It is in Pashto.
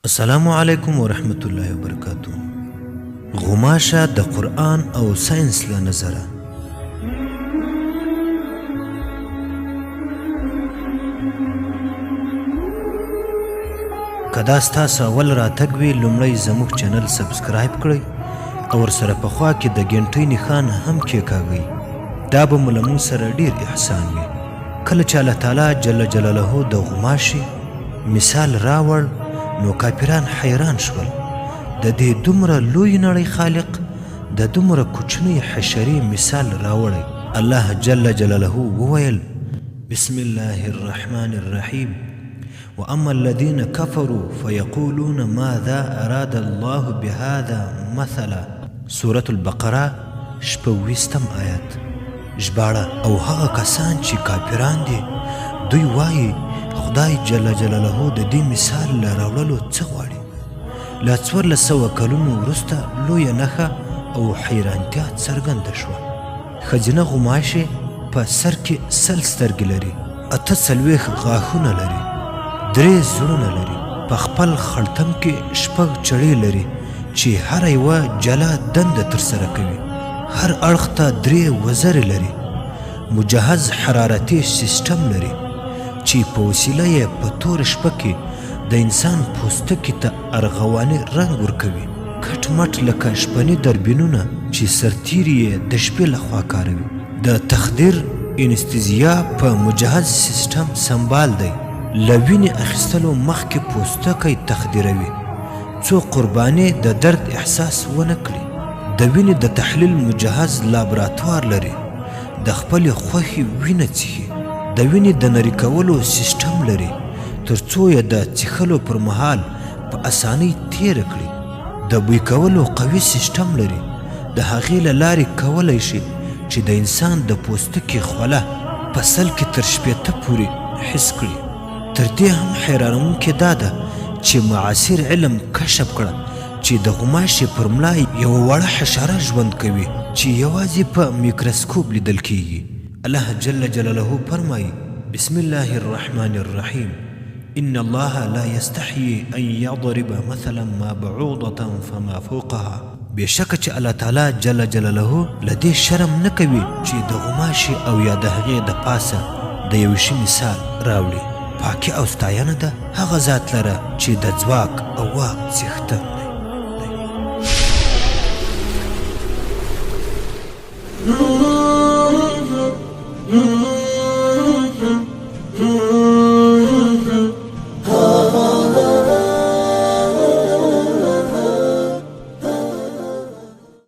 السلام علیکم ورحمت الله وبرکاتہ. غوماشه د قرآن او ساینس له نظره که دا ستاسو اول راتګ وي لومړی زموږ چینل سبسکرایب کړئ او ورسره په خوا کې د ګنټۍ نښان هم کېکاږئ. دا به مو له موږ سره ډېر احسان وي. کله چې الله تعالی جل جلاله د غوماشي مثال راوړ نو کافران حیران شول. د دې دومره لوی نړۍ خالق د دومره کوچنۍ حشرې مثال راوړی. الله جل جلاله وویل: بسم الله الرحمن الرحیم. واما الذين كفروا فيقولون ماذا اراد الله بهذا مثلا. سورة البقره 26 آیات. ژباړه: او هغه کسان چې کافران دي دوی وایي خدای جل جلاله د دې مثال له راوړلو څه غواړي. له 1400 کلونو وروسته لویه نښه او حیرانتیا څرګنده شوه. ښځینه غوماشې په سر کې 100 سترګې لري، 48 غاښونه لري، 3 زړونه لري، په خپل خړتم کې 6 چړې لري چې هره یوه جلا دنده ترسره کوي. هر اړخ ته 3 وزرې لري. مجهز حرارتي سیستم لري چې په وسیله یې په تور شپه کې د انسان پوستکي ته ارغواني رنګ ورکوي. کټ مټ لکه شپني دربینونه چې سرتیري یې د شپې لخوا کاروي. د تخدیر انستیزیا په مجهز سیستم سمبال دی. له وینې اخیستلو مخکې پوستکی تخدیروي څو قرباني د درد احساس ونه کړي. د وینې د تحلیل مجهز لابراتوار لري. د خپلې خوښې وینه څښي. د وینې د نري کولو سیستم لري تر څو یې د څښلو پر مهال په اسانۍ تیره کړي. د بوی کولو قوي سیستم لري. د هغې له لارې کولی شي چې د انسان د پوستکي خوله په سل کې تر 80 پورې حس کړي. تر دې هم حیرانوونکې دا ده چې معاصر علم کشف کړه چې د غوماشې پر ملا یوه وړه حشره ژوند کوي چې یوازې په میکروسکوپ لیدل کیږي. الله جل جلاله فرمایي: بسم الله الرحمن الرحیم. ان الله لا يستحيي ان يضرب مثلا ما بعوضة فما فوقها. بېشکه چې الله تعالی جل جلاله له دې شرم نه کوي چې د غوماشي او یا د هغې د پاسه د یو شي مثال راوړي. پاکي او ستاینه ده هغه ذات لره چې د ځواک او واک څښتن دی.